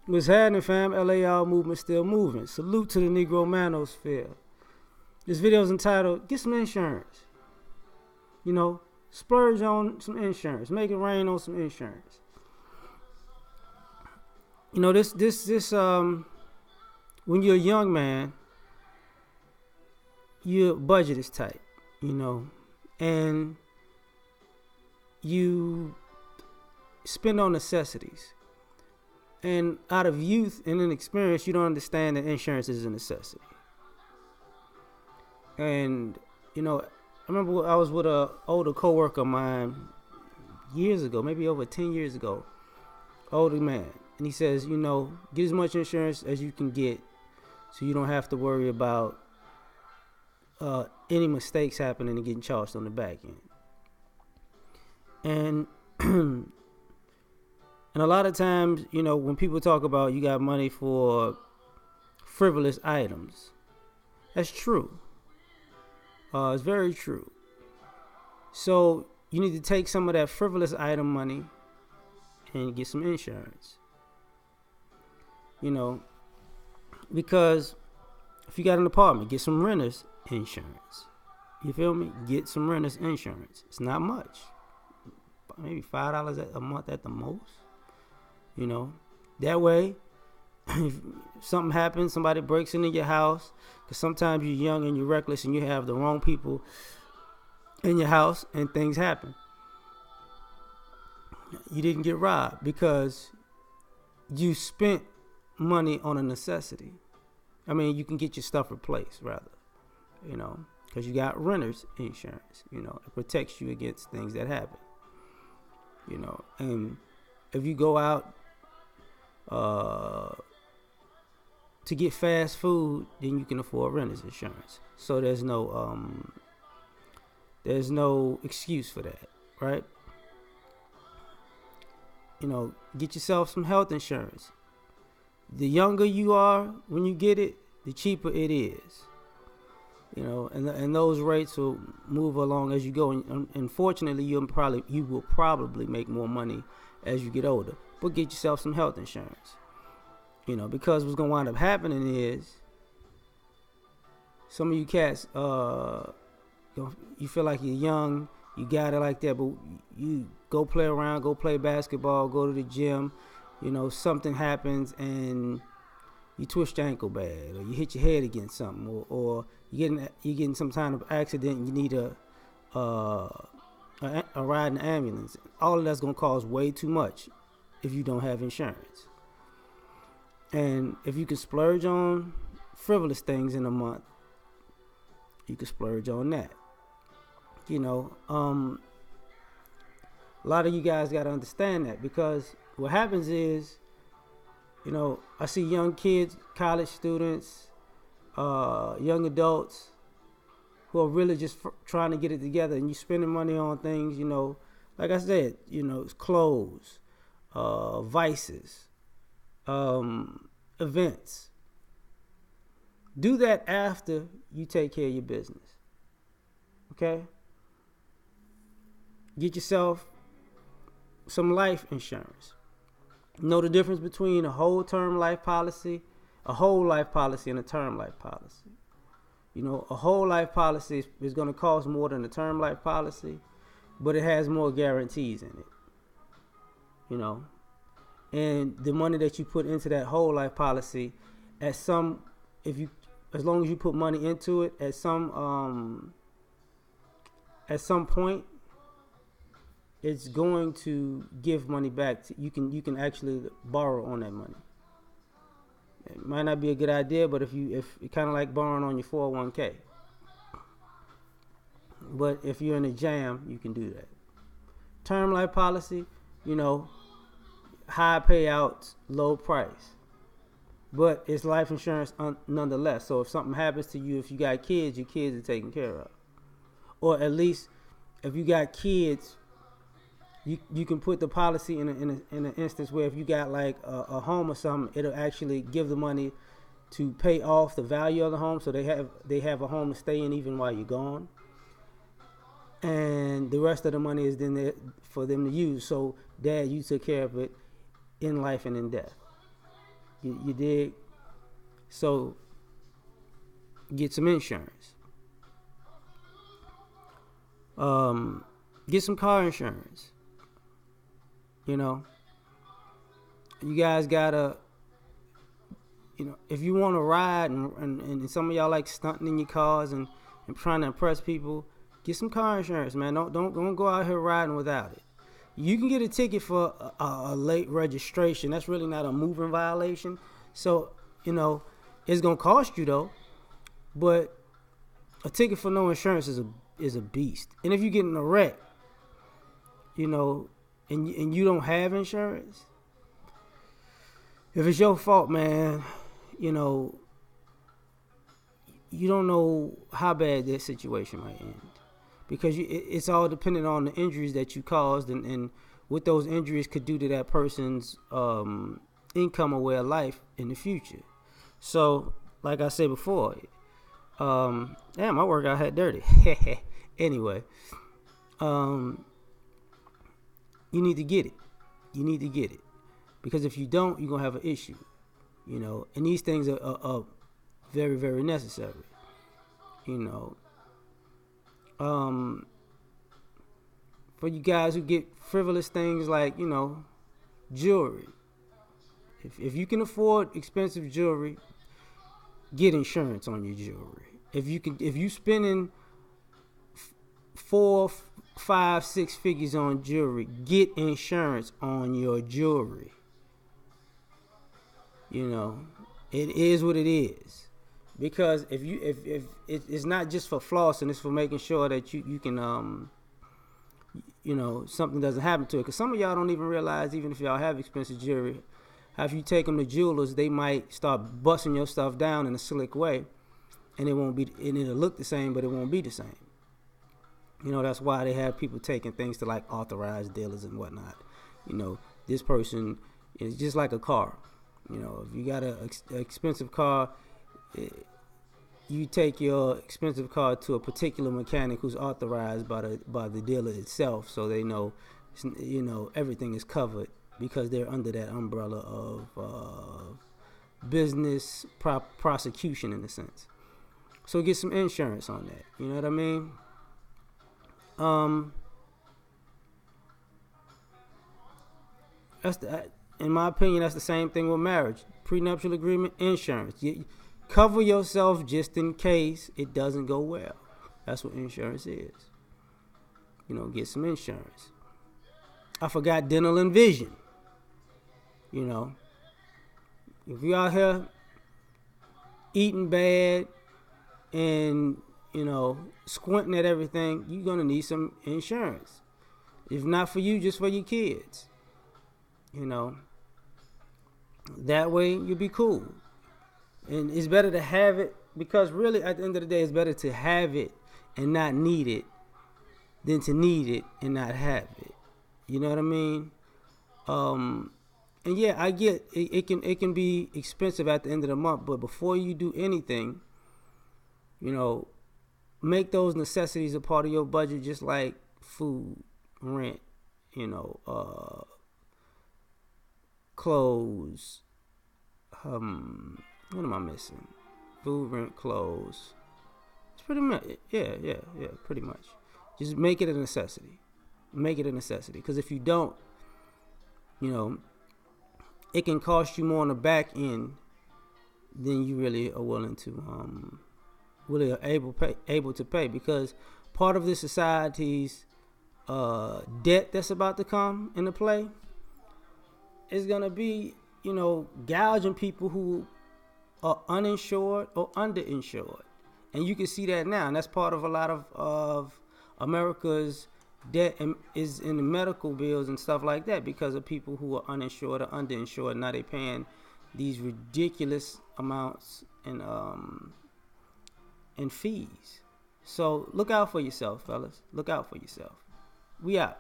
What's happening, fam? LAR movement still moving. Salute to the Negro manosphere. This video is entitled, Get Some Insurance. You know, splurge on some insurance. Make it rain on some insurance. You know, this when you're a young man, your budget is tight, you know, and you spend on necessities. And out of youth and inexperience, you don't understand that insurance is a necessity. And, you know, I remember I was with an older coworker of mine years ago, maybe over 10 years ago, older man. And he says, you know, get as much insurance as you can get so you don't have to worry about any mistakes happening and getting charged on the back end. And and a lot of times, you know, when people talk about you got money for frivolous items, that's true. It's very true. So you need to take some of that frivolous item money and get some insurance. You know, because if you got an apartment, get some renter's insurance. You feel me? Get some renter's insurance. It's not much. Maybe $5 a month at the most. You know, that way, if something happens, somebody breaks into your house, because sometimes you're young and you're reckless and you have the wrong people in your house and things happen. You didn't get robbed because you spent money on a necessity. I mean, you can get your stuff replaced, rather, you know, because you got renter's insurance. You know, it protects you against things that happen. You know, and if you go out to get fast food, then you can afford renter's insurance. So there's no excuse for that, right? You know, get yourself some health insurance. The younger you are when you get it, the cheaper it is. You know, and those rates will move along as you go. And fortunately, you will probably make more money as you get older. But get yourself some health insurance. You know, because what's gonna wind up happening is some of you cats, you feel like you're young, you got it like that, but you go play around, go play basketball, go to the gym. You know, something happens and you twist your ankle bad, or you hit your head against something, or you're getting some kind of accident and you need a ride in the ambulance. All of that's gonna cost way too much if you don't have insurance. And if you can splurge on frivolous things in a month, you can splurge on that. You know, a lot of you guys got to understand that, because what happens is, you know, I see young kids, college students, young adults who are really just trying to get it together, and you spending money on things, you know, like I said, you know, it's clothes, vices, events. Do that after you take care of your business. Okay? Get yourself some life insurance. Know the difference between a whole life policy, and a term life policy. You know, a whole life policy is going to cost more than a term life policy, but it has more guarantees in it. You know, and the money that you put into that whole life policy, as long as you put money into it, at some point, it's going to give money back. You can actually borrow on that money. It might not be a good idea, but if it's kind of like borrowing on your 401k. But if you're in a jam, you can do that. Term life policy, you know, high payouts, low price. But it's life insurance nonetheless. So if something happens to you, if you got kids, your kids are taken care of. Or at least if you got kids, you can put the policy in an instance where if you got like a home or something, it'll actually give the money to pay off the value of the home, so they have a home to stay in even while you're gone. And the rest of the money is then there for them to use. So, Dad, you took care of it in life and in death. You dig? So get some insurance. Get some car insurance. You know, you guys gotta, if you want to ride and some of y'all like stunting in your cars and trying to impress people, get some car insurance, man. Don't go out here riding without it. You can get a ticket for a late registration. That's really not a moving violation. So, it's going to cost you though. But a ticket for no insurance is a beast. And if you get in a wreck, and you don't have insurance, if it's your fault, man, you don't know how bad that situation might end. Because it's all dependent on the injuries that you caused and what those injuries could do to that person's income or way of life in the future. So, like I said before, damn, my workout had dirty. Anyway, you need to get it. You need to get it. Because if you don't, you're going to have an issue. And these things are very, very necessary. For you guys who get frivolous things like, jewelry. If you can afford expensive jewelry, get insurance on your jewelry. If you spending 4, 5, 6 figures on jewelry, get insurance on your jewelry. It is what it is. Because if it's not just for flossing, it's for making sure that you can something doesn't happen to it. Because some of y'all don't even realize, even if y'all have expensive jewelry, how if you take them to jewelers, they might start busting your stuff down in a slick way, and it'll look the same, but it won't be the same. That's why they have people taking things to like authorized dealers and whatnot. This person is just like a car. If you got an expensive car, you take your expensive car to a particular mechanic who's authorized by the dealer itself, so they know everything is covered because they're under that umbrella of business prosecution in a sense. So get some insurance on that. You know what I mean? In my opinion, that's the same thing with marriage. Prenuptial agreement, insurance. Cover yourself just in case it doesn't go well. That's what insurance is. Get some insurance. I forgot dental and vision. If you're out here eating bad and, squinting at everything, you're going to need some insurance. If not for you, just for your kids. That way you'll be cool. And it's better to have it, because really at the end of the day, it's better to have it and not need it than to need it and not have it. You know what I mean? And yeah, I get it can be expensive at the end of the month, but before you do anything, make those necessities a part of your budget, just like food, rent, clothes. What am I missing? Food, rent, clothes. It's pretty much, yeah, pretty much. Just make it a necessity. Make it a necessity. Because if you don't, it can cost you more on the back end than you really are willing to, really are able to pay. Because part of this society's debt that's about to come into play is going to be, gouging people who are uninsured or underinsured. And you can see that now. And that's part of a lot of America's debt is in the medical bills and stuff like that, because of people who are uninsured or underinsured. Now they're paying these ridiculous amounts and fees. So look out for yourself, fellas. Look out for yourself. We out.